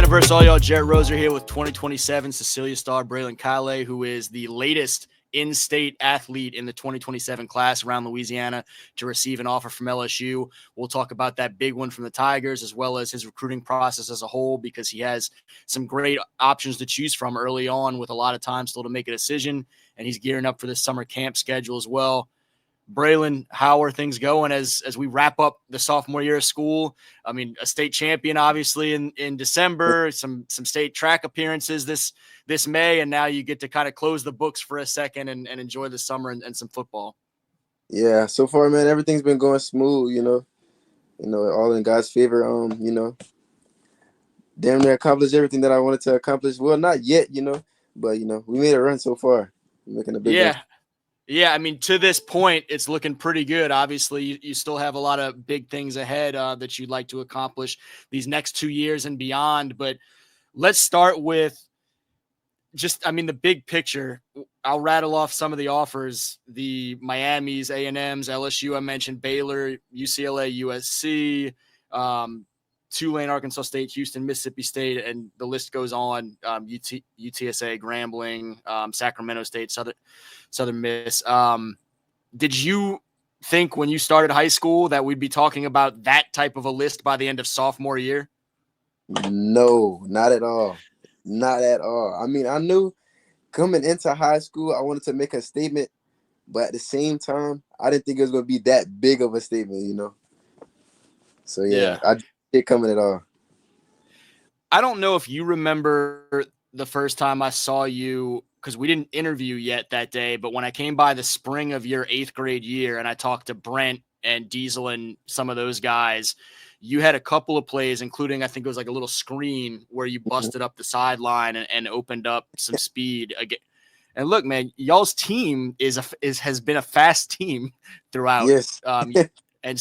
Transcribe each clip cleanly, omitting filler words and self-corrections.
Louisiana versus all y'all. Jarrett Roser here with 2027 Cecilia WR Calais, who is the latest in-state athlete in the 2027 class around Louisiana to receive an offer from LSU. We'll talk about that big one from the Tigers, as well as his recruiting process as a whole, because he has some great options to choose from early on with a lot of time still to make a decision, and he's gearing up for this summer camp schedule as well. Braylon, how are things going as we wrap up the sophomore year of school? I mean, a state champion, obviously, in December, some state track appearances this May, and now you get to kind of close the books for a second and enjoy the summer and some football. Yeah, so far, man, everything's been going smooth, all in God's favor. Damn near accomplished everything that I wanted to accomplish. Well, not yet, but we made a run so far. We're making a big run. Yeah, I mean, to this point, it's looking pretty good. Obviously, you still have a lot of big things ahead that you'd like to accomplish these next 2 years and beyond. But let's start with the big picture. I'll rattle off some of the offers: the Miamis, A&Ms, LSU. I mentioned Baylor, UCLA, USC, Tulane, Arkansas State, Houston, Mississippi State, and the list goes on. UTSA, Grambling, Sacramento State, Southern Miss. Did you think when you started high school that we'd be talking about that type of a list by the end of sophomore year? No, not at all. Not at all. I mean, I knew coming into high school, I wanted to make a statement, but at the same time, I didn't think it was going to be that big of a statement, So, yeah. I didn't see it coming at all. I don't know if you remember the first time I saw you, because we didn't interview yet that day, but when I came by the spring of your 8th grade year and I talked to Brent and Diesel and some of those guys, you had a couple of plays, including I think it was like a little screen where you busted up the sideline and opened up some speed again. And look, man, y'all's team has been a fast team throughout. Yes. And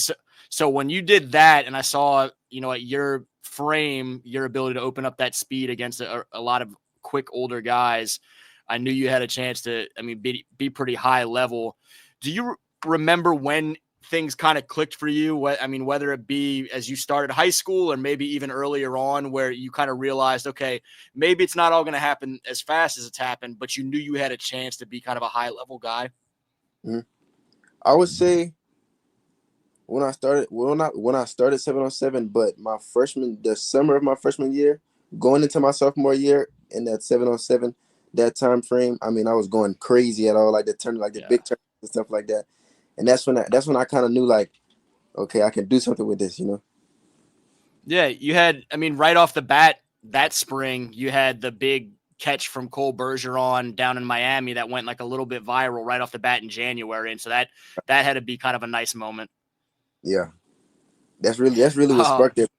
so when you did that, and I saw at your frame your ability to open up that speed against a lot of quick older guys, I knew you had a chance to, be pretty high level. Do you remember when things kind of clicked for you? Whether it be as you started high school or maybe even earlier on where you kind of realized, okay, maybe it's not all going to happen as fast as it's happened, but you knew you had a chance to be kind of a high level guy? Mm-hmm. I would say when I started 7-on-7, but the summer of my freshman year, going into my sophomore year in that 7-on-7, that time frame, I was going crazy at all, like the big turn and stuff like that. And that's when I kind of knew, like, okay, I can do something with this, Yeah, you had, right off the bat that spring, you had the big catch from Cole Bergeron down in Miami that went like a little bit viral right off the bat in January, and so that had to be kind of a nice moment. Yeah, that's really what sparked it.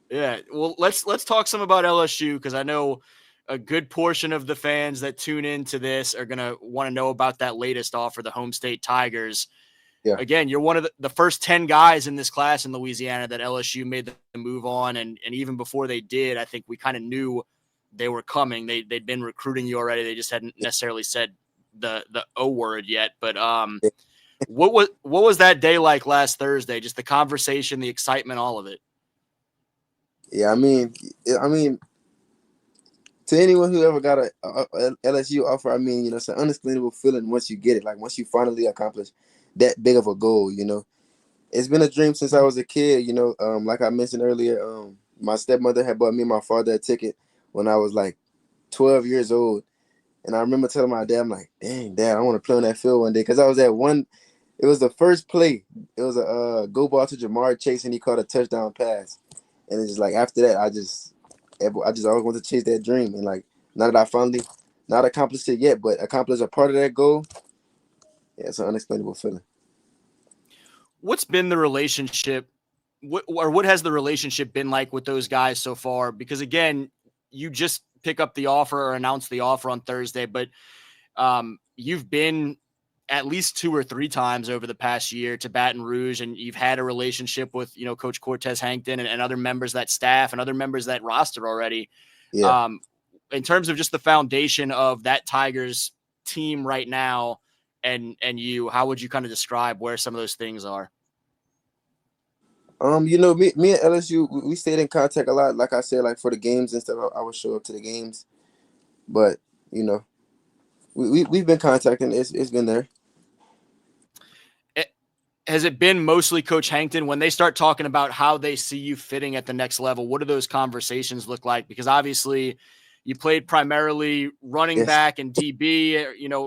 Yeah, well, let's talk some about LSU, because I know a good portion of the fans that tune into this are going to want to know about that latest offer, the Home State Tigers. Yeah. Again, you're one of the first 10 guys in this class in Louisiana that LSU made the move on, and even before they did, I think we kind of knew they were coming. They'd been recruiting you already. They just hadn't necessarily said the O word yet. But what was that day like last Thursday? Just the conversation, the excitement, all of it. Yeah, to anyone who ever got a LSU offer, it's an unexplainable feeling once you get it. Like, once you finally accomplish that big of a goal, It's been a dream since I was a kid, like I mentioned earlier, my stepmother had bought me and my father a ticket when I was like 12 years old. And I remember telling my dad, I'm like, dang, Dad, I want to play on that field one day. Because I was at it was the first play. It was a go ball to Jamar Chase, and he caught a touchdown pass. And it's just like, after that, I just always wanted to chase that dream. And like, now that I finally not accomplished it yet, but accomplished a part of that goal, yeah, it's an unexplainable feeling. What's been the relationship, what has the relationship been like with those guys so far? Because again, you just pick up the offer or announce the offer on Thursday, but you've been at least 2 or 3 times over the past year to Baton Rouge, and you've had a relationship with, Coach Cortez Hankton and other members of that staff and other members of that roster already. Yeah. In terms of just the foundation of that Tigers team right now, and you, how would you kind of describe where some of those things are? Me and LSU, we stayed in contact a lot. Like I said, like for the games and stuff, I would show up to the games. But you know, we've been contacting. It's been there. Has it been mostly Coach Hankton when they start talking about how they see you fitting at the next level? What do those conversations look like? Because obviously you played primarily running Yes. back and DB,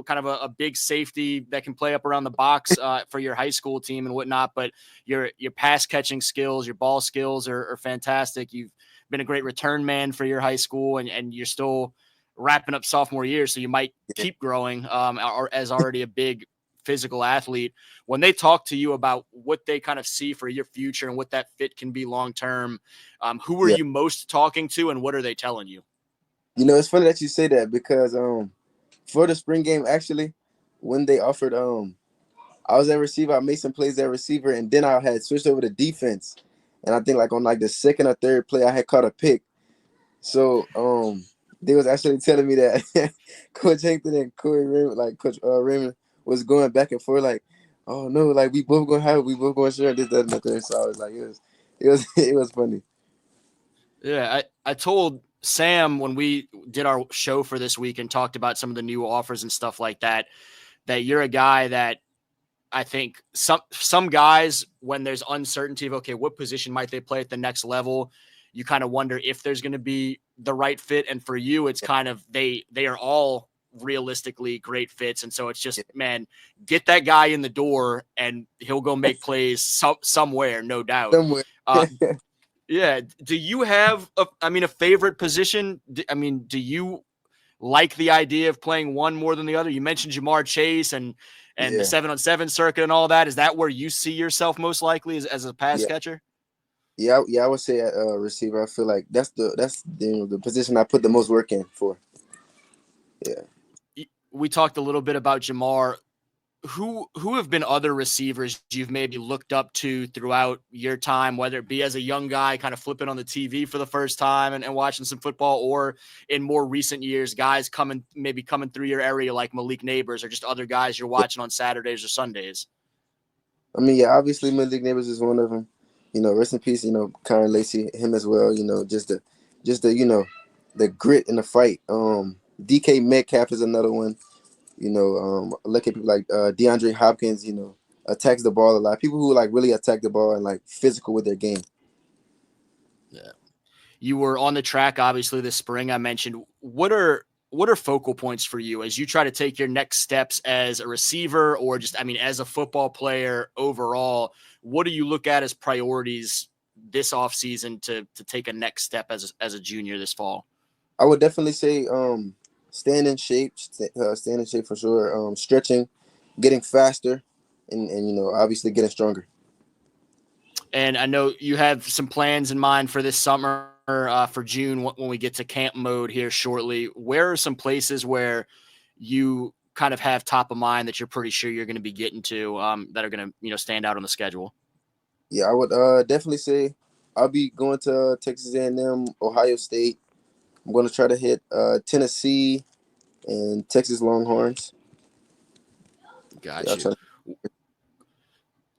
kind of a big safety that can play up around the box for your high school team and whatnot. But your pass catching skills, your ball skills are fantastic. You've been a great return man for your high school, and you're still wrapping up sophomore year, so you might keep growing as already a big physical athlete. When they talk to you about what they kind of see for your future and what that fit can be long term, who are Yeah. you most talking to, and what are they telling you? It's funny that you say that because for the spring game, actually, when they offered I was at receiver, I made some plays at receiver, and then I had switched over to defense. And I think like on like the second or third play, I had caught a pick. So they was actually telling me that Coach Hankton and Corey Raymond, like Coach Raymond, was going back and forth like, oh no, like we both gonna share this, that, and the third. So I was like, it was funny. Yeah, I told Sam when we did our show for this week and talked about some of the new offers and stuff like that, that you're a guy that I think some guys, when there's uncertainty of, okay, what position might they play at the next level, you kind of wonder if there's going to be the right fit. And for you, it's kind of they are all realistically great fits. And so it's just, man, get that guy in the door and he'll go make plays somewhere, no doubt. Somewhere. Uh, yeah. Do you have a favorite position? Do you like the idea of playing one more than the other? You mentioned Jamar Chase and the Yeah, 7-on-7 circuit and all that. Is that where you see yourself most likely as a pass yeah, catcher? yeah. I would say at receiver. I feel like that's the position I put the most work in for. Yeah. We talked a little bit about Jamar. Who have been other receivers you've maybe looked up to throughout your time, whether it be as a young guy kind of flipping on the TV for the first time and watching some football, or in more recent years, guys coming through your area like Malik Neighbors or just other guys you're watching on Saturdays or Sundays? I mean, yeah, obviously Malik Neighbors is one of them. Rest in peace. Kyron Lacey, him as well. The grit in the fight. DK Metcalf is another one. Look at people like DeAndre Hopkins. Attacks the ball a lot. People who like really attack the ball and like physical with their game. Yeah. You were on the track, obviously, this spring. I mentioned, what are focal points for you as you try to take your next steps as a receiver, or just, as a football player overall? What do you look at as priorities this offseason to take a next step as a junior this fall? I would definitely say staying in shape, staying in shape for sure. Stretching, getting faster, and obviously getting stronger. And I know you have some plans in mind for this summer, for June, when we get to camp mode here shortly. Where are some places where you kind of have top of mind that you're pretty sure you're going to be getting to, that are going to, stand out on the schedule? Yeah, I would definitely say I'll be going to Texas A&M, Ohio State. I'm going to try to hit Tennessee and Texas Longhorns. Yeah, Got I'll you. try to,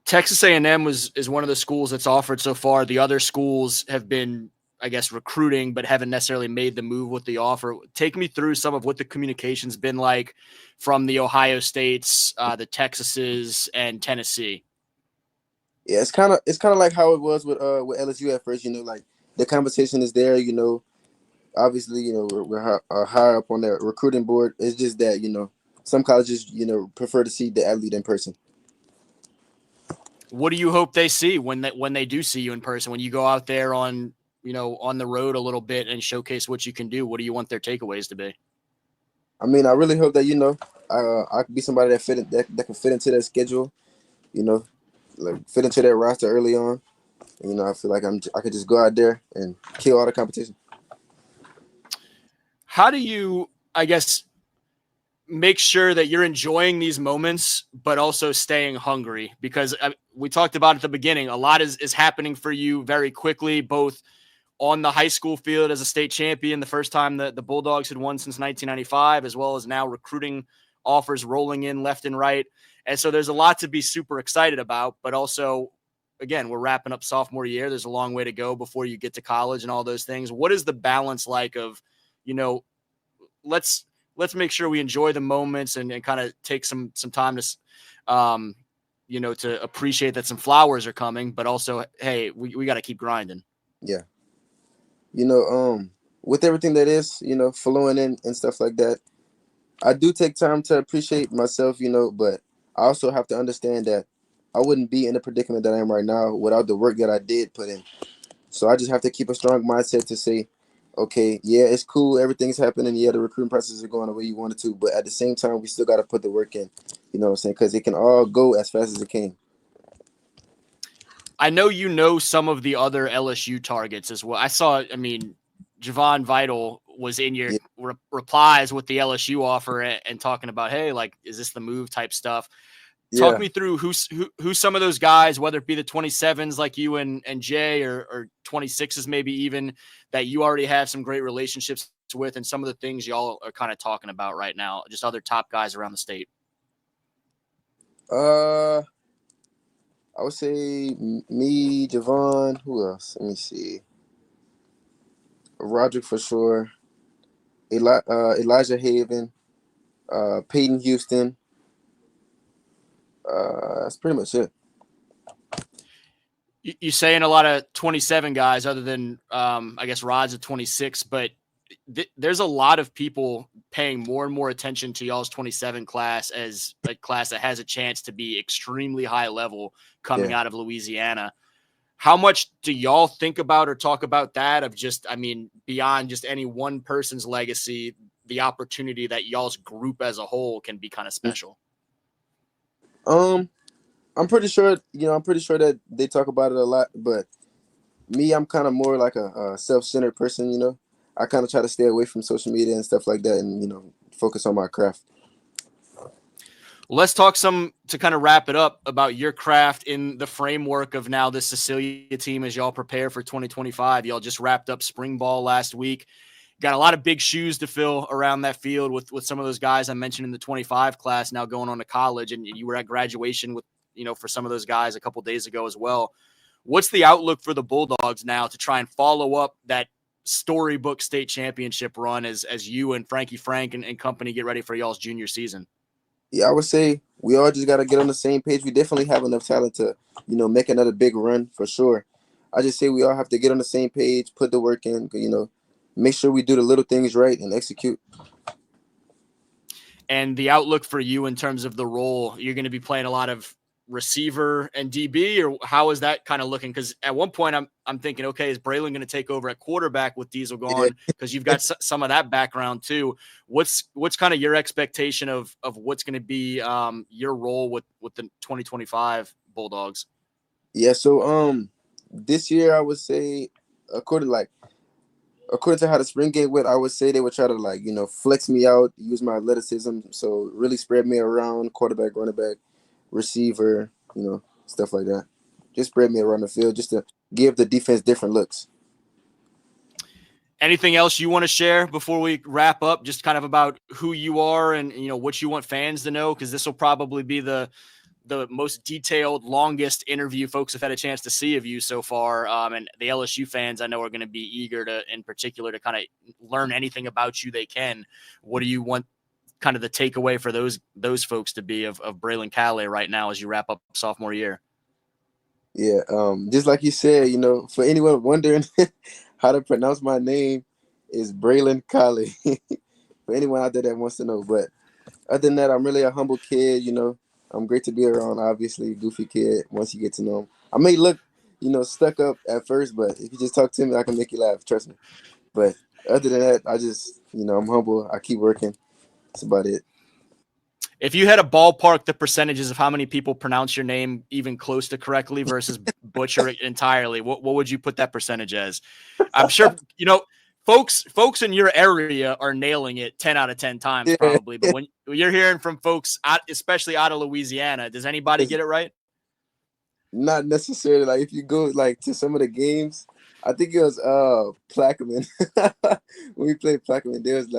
Texas A&M is one of the schools that's offered so far. The other schools have been, I guess, recruiting, but haven't necessarily made the move with the offer. Take me through some of what the communication's been like from the Ohio States, the Texases, and Tennessee. yeah, it's kind of like how it was with LSU at first. Like the conversation is there. Obviously, we're higher up on the recruiting board. It's just that some colleges prefer to see the athlete in person. What do you hope they see when they do see you in person, when you go out there on the road a little bit and showcase what you can do? What do you want their takeaways to be? I mean, I really hope that I could be somebody that can fit into that schedule. Like fit into that roster early on. And, I feel like I could just go out there and kill all the competition. How do you, I guess, make sure that you're enjoying these moments, but also staying hungry? Because we talked about at the beginning, a lot is happening for you very quickly, both on the high school field as a state champion, the first time that the Bulldogs had won since 1995, as well as now recruiting offers rolling in left and right. And so there's a lot to be super excited about, but also again, we're wrapping up sophomore year. There's a long way to go before you get to college and all those things. What is the balance like of, let's make sure we enjoy the moments and kind of take some time to, to appreciate that some flowers are coming, but also, hey, we got to keep grinding. Yeah. With everything that is, flowing in and stuff like that, I do take time to appreciate myself, but I also have to understand that I wouldn't be in the predicament that I am right now without the work that I did put in. So I just have to keep a strong mindset to say, okay, yeah, it's cool, everything's happening, yeah, the recruiting processes are going the way you want it to, but at the same time, we still got to put the work in, you know what I'm saying? Because it can all go as fast as it can. I know some of the other LSU targets as well. Javon Vital was in your replies with the LSU offer and talking about, hey, like, is this the move type stuff? Yeah. Talk me through who's some of those guys, whether it be the 27s like you and Jay or 26s maybe even, that you already have some great relationships with, and some of the things y'all are kind of talking about right now, just other top guys around the state. I would say me, Javon, who else? Let me see. Roderick for sure. Elijah Haven, Peyton Houston. That's pretty much it. You saying a lot of 27 guys other than, I guess, Rod's at 26, but there's a lot of people paying more and more attention to y'all's 27 class as a class that has a chance to be extremely high level coming out of Louisiana. How much do y'all think about or talk about that, of just, beyond just any one person's legacy, the opportunity that y'all's group as a whole can be kind of special? I'm pretty sure that they talk about it a lot, but me, I'm kind of more like a self-centered person, I kind of try to stay away from social media and stuff like that and, focus on my craft. Let's talk some, to kind of wrap it up, about your craft in the framework of now this Cecilia team as y'all prepare for 2025. Y'all just wrapped up spring ball last week. Got a lot of big shoes to fill around that field with some of those guys I mentioned in the 25 class now going on to college, and you were at graduation with, for some of those guys a couple days ago as well. What's the outlook for the Bulldogs now to try and follow up that storybook state championship run as you and Frankie Frank and company get ready for y'all's junior season? Yeah, I would say we all just got to get on the same page. We definitely have enough talent to, make another big run for sure. I just say we all have to get on the same page, put the work in, make sure we do the little things right and execute. And the outlook for you in terms of the role, you're going to be playing a lot of receiver and DB, or how is that kind of looking? Because at one point I'm thinking, okay, is Braylon going to take over at quarterback with Diesel gone? Because you've got some of that background too. What's kind of your expectation of what's going to be your role with the 2025 Bulldogs? Yeah, so this year I would say, according to how the spring game went, I would say they would try to flex me out, use my athleticism, so really spread me around, quarterback, running back, receiver, stuff like that. Just spread me around the field just to give the defense different looks. Anything else you want to share before we wrap up, just kind of about who you are and what you want fans to know? Because this will probably be the most detailed, longest interview folks have had a chance to see of you so far. And the LSU fans I know are going to be eager to, in particular, to kind of learn anything about you they can. What do you want kind of the takeaway for those folks to be of Braylon Calais right now as you wrap up sophomore year? Yeah, just like you said, for anyone wondering how to pronounce my name, is Braylon Calais. For anyone out there that wants to know. But other than that, I'm really a humble kid, I'm great to be around, obviously, goofy kid once you get to know him. I may look, stuck up at first, but if you just talk to me, I can make you laugh, trust me. But other than that, I just, I'm humble. I keep working. That's about it. If you had to ballpark the percentages of how many people pronounce your name even close to correctly versus butcher it entirely, what would you put that percentage as? I'm sure, folks in your area are nailing it 10 out of 10 times probably. But when you're hearing from folks, especially out of Louisiana, does anybody get it right? Not necessarily. Like if you go to some of the games, I think it was Plaquemine. When we played Plaquemine, they was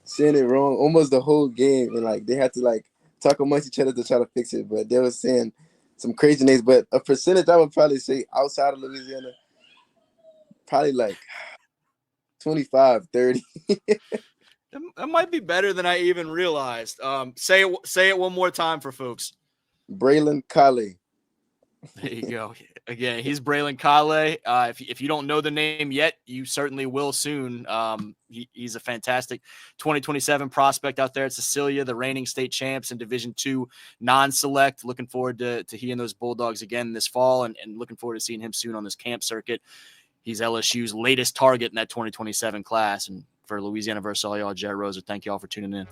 saying it wrong almost the whole game, and they had to talk amongst each other to try to fix it. But they was saying some crazy names, but a percentage I would probably say outside of Louisiana, probably like 25, 30. It might be better than I even realized. Say it one more time for folks. Braylon Calais. There you go. Again, he's Braylon Calais. If you don't know the name yet, you certainly will soon. He's a fantastic 2027 prospect out there at Cecilia, the reigning state champs in Division II non-select. Looking forward to hearing those Bulldogs again this fall, and looking forward to seeing him soon on this camp circuit. He's LSU's latest target in that 2027 class. And for Louisiana versus all y'all, Jared Rosa, thank you all for tuning in.